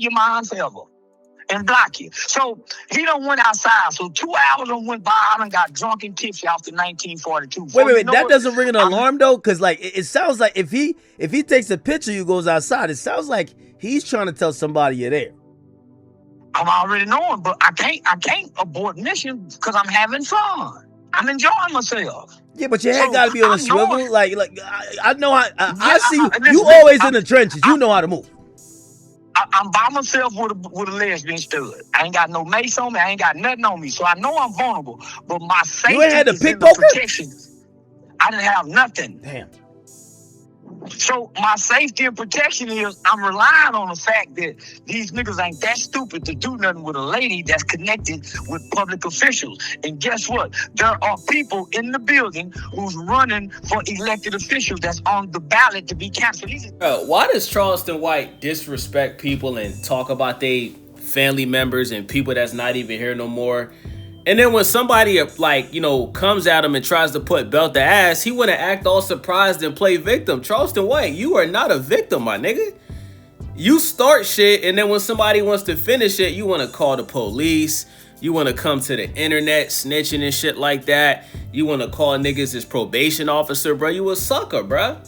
your mind forever and block you. So he done went outside. So 2 hours done went by. I done got drunk and tipsy after 1942. Wait. That doesn't ring an alarm though, because like it sounds like if he takes a picture, you goes outside. It sounds like he's trying to tell somebody you're there. I'm already knowing, but I can't abort mission because I'm having fun. I'm enjoying myself. Yeah, but your head gotta be on a swivel. Like I know how I see you. Listen, You always in the trenches. You know how to move. I'm by myself with a lesbian stud. I ain't got no mace on me. I ain't got nothing on me. So I know I'm vulnerable. But my safety You ain't had to is in the pickpocket? protection. I didn't have nothing. Damn. So my safety and protection is I'm relying on the fact that these niggas ain't that stupid to do nothing with a lady that's connected with public officials. And guess what? There are people in the building who's running for elected officials that's on the ballot to be canceled. Why does Charleston White disrespect people and talk about they family members and people that's not even here no more? And then when somebody like, you know, comes at him and tries to put belt to ass, he want to act all surprised and play victim. Charleston White, you are not a victim, my nigga. You start shit, and then when somebody wants to finish it, you want to call the police. You want to come to the internet snitching and shit like that. You want to call niggas his probation officer, bro. You a sucker, bro.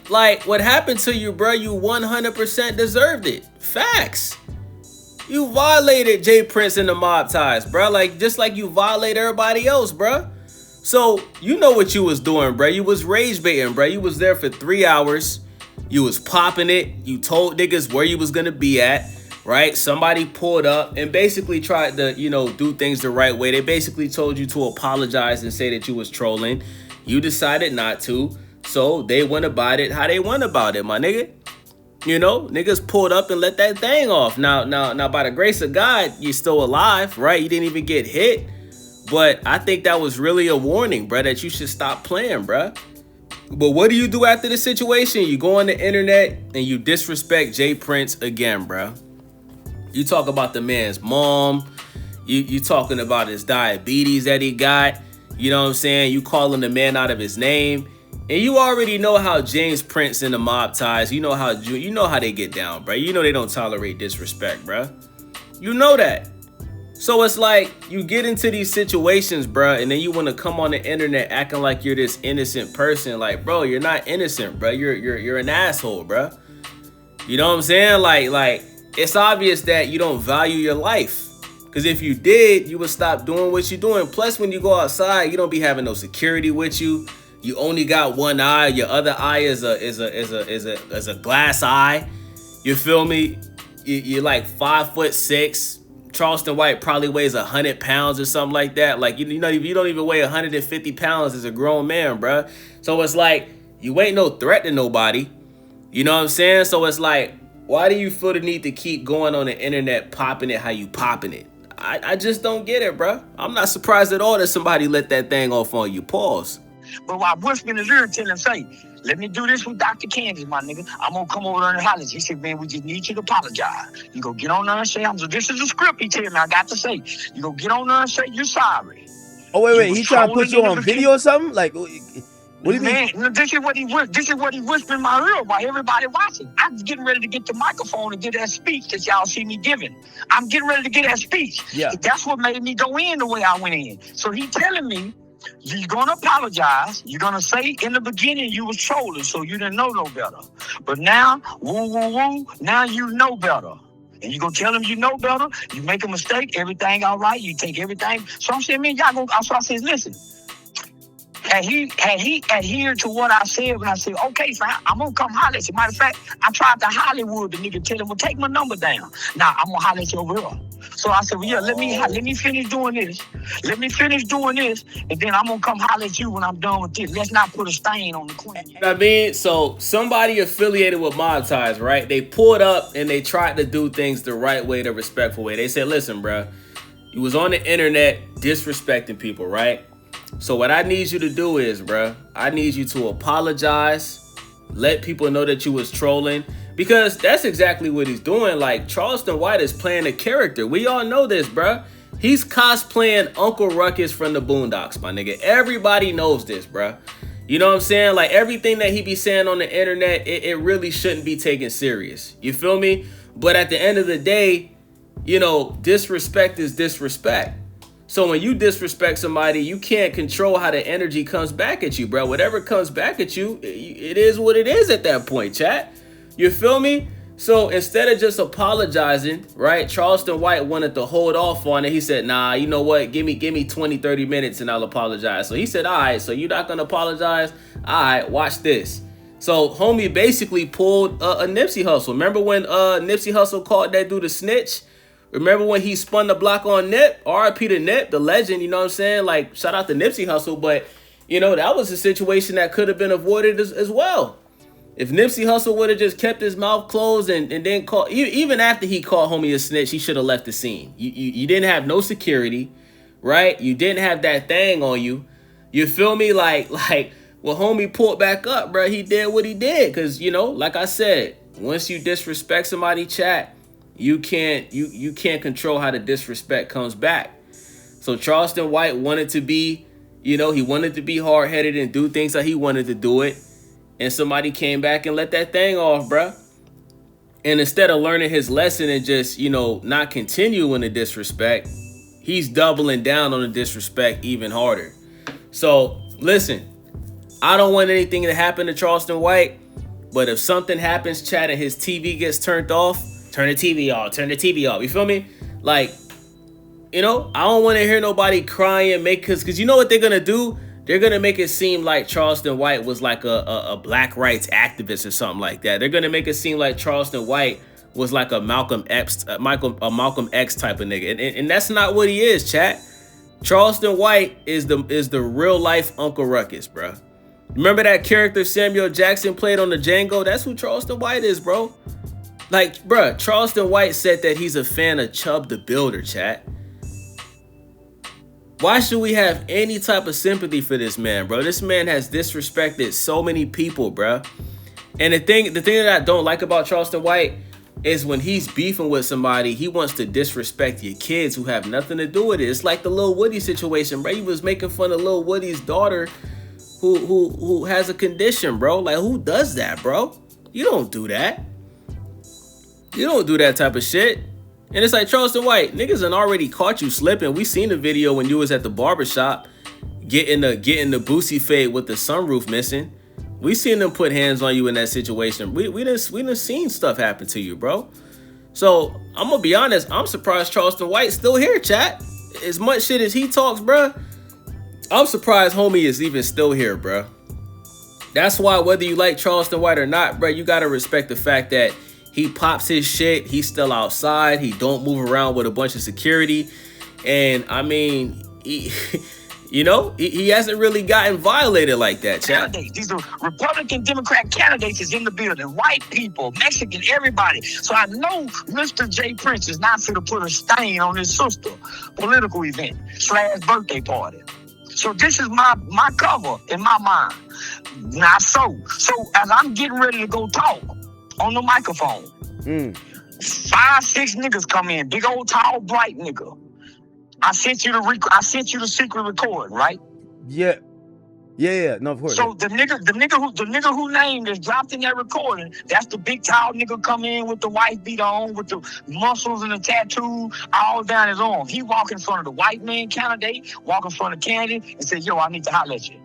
Like, what happened to you, bro, you 100% deserved it. Facts. You violated J. Prince and the mob ties, bro. Like, just like you violate everybody else, bro. So, you know what you was doing, bro. You was rage baiting, bro. You was there for 3 hours. You was popping it. You told niggas where you was gonna be at, right? Somebody pulled up and basically tried to, you know, do things the right way. They basically told you to apologize and say that you was trolling. You decided not to. So, they went about it how they went about it, my nigga. You know, niggas pulled up and let that thing off. Now, by the grace of God, you're still alive, right? You didn't even get hit. But I think that was really a warning, bro, that you should stop playing, bro. But what do you do after the situation? You go on the internet and you disrespect J. Prince again, bro. You talk about the man's mom. You talking about his diabetes that he got. You know what I'm saying? You calling the man out of his name. And you already know how James Prince and the mob ties, you know how they get down, bro. You know they don't tolerate disrespect, bro. You know that. So it's like you get into these situations, bro, and then you want to come on the internet acting like you're this innocent person. Like, bro, you're not innocent, bro. You're an asshole, bro. You know what I'm saying? Like it's obvious that you don't value your life. Because if you did, you would stop doing what you're doing. Plus, when you go outside, you don't be having no security with you. You only got one eye. Your other eye is a glass eye. You feel me? You're like 5'6". Charleston White probably weighs 100 pounds or something like that. Like you don't even weigh 150 pounds as a grown man, bro. So it's like you ain't no threat to nobody. You know what I'm saying? So it's like, why do you feel the need to keep going on the internet popping it how you popping it? I just don't get it, bro. I'm not surprised at all that somebody let that thing off on you. Pause. But while Bush in his ear tell him, say, let me do this with Dr. Candace, my nigga. I'm going to come over there and holler. He said, man, we just need you to apologize. You go get on there and say, this is a script he tell me I got to say. You go get on there and say you're sorry. Oh, wait. He trying to put you on video or something? Like, what do you mean? Man, this is what he whispered in my ear while everybody watching. I'm getting ready to get the microphone and get that speech that y'all see me giving. I'm getting ready to get that speech. Yeah. That's what made me go in the way I went in. So he telling me, you're going to apologize. You're going to say in the beginning you was trolling, so you didn't know no better. But now, now you know better. And you're going to tell him you know better. You make a mistake, everything all right. You take everything. So I'm saying, man, y'all go. So I said, listen. Had he adhered to what I said when I said, okay, fine, I'm going to come holler at you. Matter of fact, I tried to Hollywood the nigga, tell him, well, take my number down. Now, I'm going to holler at you over here. So I said, well, yeah, let me finish doing this. Let me finish doing this, and then I'm going to come holler at you when I'm done with this. Let's not put a stain on the queen. You know what I mean? So somebody affiliated with mob ties, right? They pulled up and they tried to do things the right way, the respectful way. They said, listen, bro, you was on the internet disrespecting people, right? So what I need you to do is, bro, I need you to apologize, let people know that you was trolling, because that's exactly what he's doing. Like, Charleston White is playing a character. We all know this, bro. He's cosplaying Uncle Ruckus from the Boondocks, my nigga. Everybody knows this, bro. You know what I'm saying? Like, everything that he be saying on the internet, it really shouldn't be taken serious. You feel me? But at the end of the day, you know, disrespect is disrespect. So when you disrespect somebody, you can't control how the energy comes back at you, bro. Whatever comes back at you, it is what it is at that point, chat. You feel me? So instead of just apologizing, right, Charleston White wanted to hold off on it. He said, nah, you know what? Give me 20, 30 minutes and I'll apologize. So he said, all right, so you're not going to apologize? All right, watch this. So homie basically pulled a Nipsey Hussle. Remember when Nipsey Hussle called that dude a snitch? Remember when he spun the block on Nip? R.I.P. to Nip, the legend, you know what I'm saying? Like, shout out to Nipsey Hussle. But, you know, that was a situation that could have been avoided as well. If Nipsey Hussle would have just kept his mouth closed and then call, even after he called homie a snitch, he should have left the scene. You didn't have no security, right? You didn't have that thing on you. You feel me? Like when homie pulled back up, bro, he did what he did. Because, you know, like I said, once you disrespect somebody, chat, you can't control how the disrespect comes back. So Charleston White wanted to be, you know, he wanted to be hard-headed and do things that he wanted to do it. And somebody came back and let that thing off, bruh. And instead of learning his lesson and just, you know, not continuing the disrespect, he's doubling down on the disrespect even harder. So, listen, I don't want anything to happen to Charleston White, but if something happens, chat, and his TV gets turned off, turn the TV off, turn the TV off. You feel me? Like, you know, I don't want to hear nobody crying, because you know what they're going to do? They're going to make it seem like Charleston White was like a black rights activist or something like that. They're going to make it seem like Charleston White was like a Malcolm X type of nigga. And that's not what he is, chat. Charleston White is the real life Uncle Ruckus, bro. Remember that character Samuel Jackson played on the Django? That's who Charleston White is, bro. Like, bro, Charleston White said that he's a fan of Chubb the Builder, chat. Why should we have any type of sympathy for this man, bro? This man has disrespected so many people, bro. And the thing that I don't like about Charleston White is when he's beefing with somebody, he wants to disrespect your kids who have nothing to do with it. It's like the Lil Woody situation, bro. He was making fun of Lil Woody's daughter who has a condition, bro. Like, who does that, bro? You don't do that. You don't do that type of shit. And it's like, Charleston White, niggas done already caught you slipping. We seen the video when you was at the barbershop getting the Boosie fade with the sunroof missing. We seen them put hands on you in that situation. We done seen stuff happen to you, bro. So I'm gonna be honest, I'm surprised Charleston White's still here, chat. As much shit as he talks, bro, I'm surprised homie is even still here, bro. That's why whether you like Charleston White or not, bro, you gotta respect the fact that he pops his shit. He's still outside. He don't move around with a bunch of security. And, I mean, he hasn't really gotten violated like that, chat. These are Republican, Democrat candidates is in the building. White people, Mexican, everybody. So I know Mr. J. Prince is not going to put a stain on his sister political event / birthday party. So this is my cover in my mind. Not so. So as I'm getting ready to go talk on the microphone, 5, 6 niggas come in, big old tall bright nigga. I sent you the secret recording, right? Yeah. No, of course. So the nigga who named is dropped in that recording. That's the big tall nigga come in with the white beat on, with the muscles and the tattoo all down his arm. He walk in front of the white man candidate, walk in front of candidate, and say, "Yo, I need to holler at you."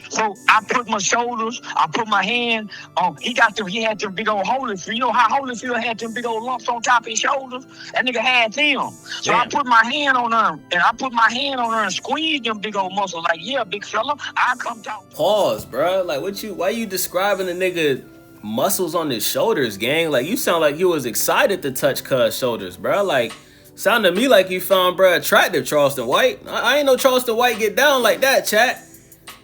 So I put my shoulders, I put my hand on. He had them big old Holyfield. You know how Holyfield had them big old lumps on top of his shoulders? That nigga had them. So damn. I put my hand on her and squeezed them big old muscles. Like, yeah, big fella, I come down. Pause, bro. Like, why you describing the nigga muscles on his shoulders, gang? Like, you sound like you was excited to touch Cuz shoulders, bro. Like, sound to me like you found, bro, attractive Charleston White. I ain't know Charleston White get down like that, chat.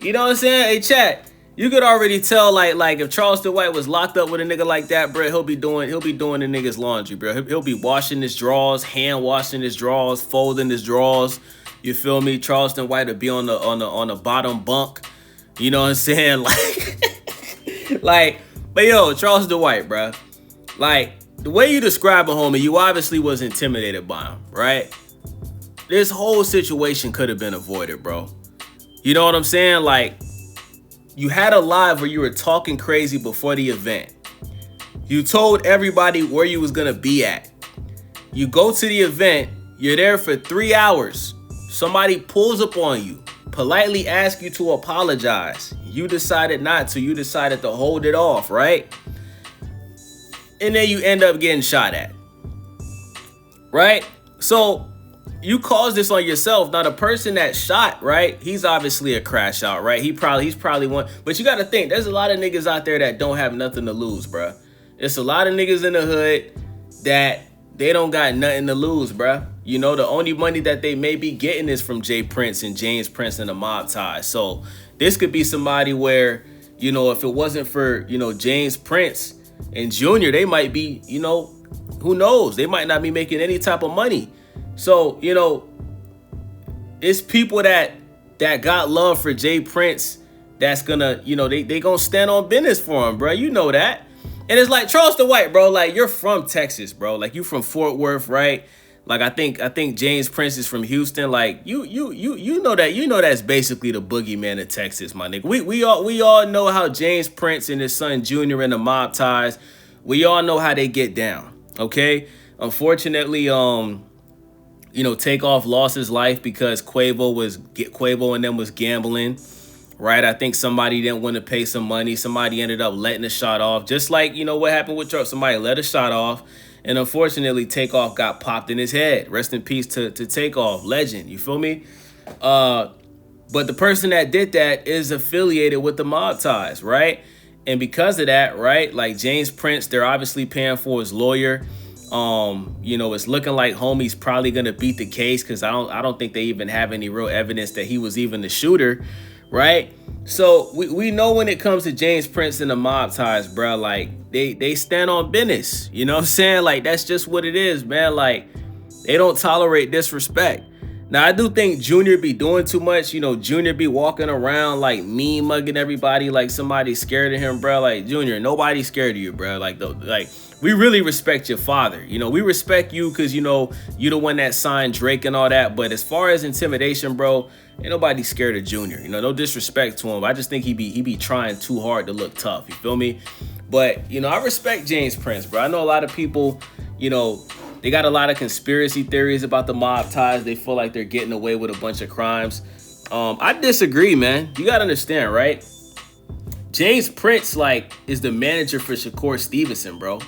You know what I'm saying? Hey, chat, you could already tell, like if Charleston White was locked up with a nigga like that, bro, he'll be doing the nigga's laundry, bro. He'll be washing his drawers, hand washing his drawers, folding his drawers. You feel me? Charleston White would be on the bottom bunk. You know what I'm saying? But yo, Charleston White, bro. Like, the way you describe a homie, you obviously was intimidated by him, right? This whole situation could have been avoided, bro. You know what I'm saying? Like, you had a live where you were talking crazy before the event. You told everybody where you was gonna be at. You go to the event, you're there for 3 hours. Somebody pulls up on you, politely asks you to apologize. You decided not to, you decided to hold it off, right? And then you end up getting shot at, right? So you caused this on yourself. Now the person that shot, right? He's obviously a crash out, right? He's probably one. But you got to think, there's a lot of niggas out there that don't have nothing to lose, bruh. There's a lot of niggas in the hood that they don't got nothing to lose, bruh. You know, the only money that they may be getting is from Jay Prince and James Prince and the mob ties. So this could be somebody where, you know, if it wasn't for, you know, James Prince and Junior, they might be, you know, who knows? They might not be making any type of money. So, you know, it's people that got love for Jay Prince that's gonna, you know, they gonna stand on business for him, bro. You know that. And it's like, Charleston White, bro, like, you're from Texas, bro. Like, you from Fort Worth, right? Like, I think James Prince is from Houston. Like, you know that, you know that's basically the boogeyman of Texas, my nigga. We all know how James Prince and his son Junior and the mob ties, we all know how they get down, okay? Unfortunately, you know, Takeoff lost his life because Quavo and them was gambling, right? I think somebody didn't want to pay some money. Somebody ended up letting the shot off. Just like, you know, what happened with Trump. Somebody let a shot off. And unfortunately, Takeoff got popped in his head. Rest in peace to Takeoff. Legend. You feel me? But the person that did that is affiliated with the mob ties, right? And because of that, right, like James Prince, they're obviously paying for his lawyer. You know, it's looking like homie's probably gonna beat the case because I don't think they even have any real evidence that he was even the shooter, right? So we know when it comes to James Prince and the mob ties, bro, like they stand on business. You know what I'm saying? Like, that's just what it is, man. Like, they don't tolerate disrespect. Now, I do think Junior be doing too much. You know, Junior be walking around like mean mugging everybody like somebody's scared of him, bro. Like, Junior, nobody's scared of you, bro. Like, we really respect your father. You know, we respect you because, you know, you the one that signed Drake and all that. But as far as intimidation, bro, ain't nobody scared of Junior. You know, no disrespect to him. I just think he be trying too hard to look tough. You feel me? But, you know, I respect James Prince, bro. I know a lot of people, you know, they got a lot of conspiracy theories about the mob ties. They feel like they're getting away with a bunch of crimes. I disagree, man. You gotta understand, right? James Prince, like, is the manager for Shakur Stevenson, bro.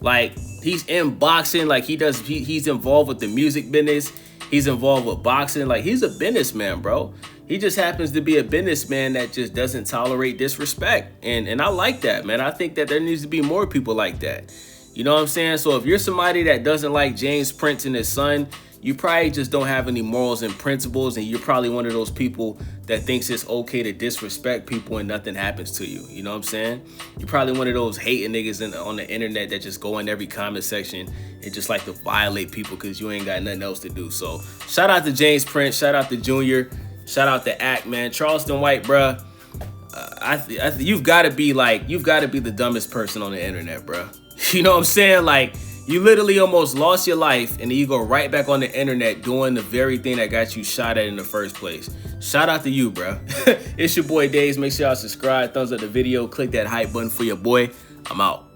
Like, he's in boxing. Like, he's involved with the music business. He's involved with boxing. Like, he's a businessman, bro. He just happens to be a businessman that just doesn't tolerate disrespect. And I like that, man. I think that there needs to be more people like that. You know what I'm saying? So if you're somebody that doesn't like James Prince and his son, you probably just don't have any morals and principles, and you're probably one of those people that thinks it's okay to disrespect people and nothing happens to you. You know what I'm saying? You're probably one of those hating niggas on the internet that just go in every comment section and just like to violate people because you ain't got nothing else to do. So shout out to James Prince, shout out to Junior, shout out to Act, man. Charleston White, bruh. You've got to be the dumbest person on the internet, bruh. You know what I'm saying? Like, you literally almost lost your life, and then you go right back on the internet doing the very thing that got you shot at in the first place. Shout out to you, bro. It's your boy Days. Make sure y'all subscribe, thumbs up the video, click that hype button for your boy. I'm out.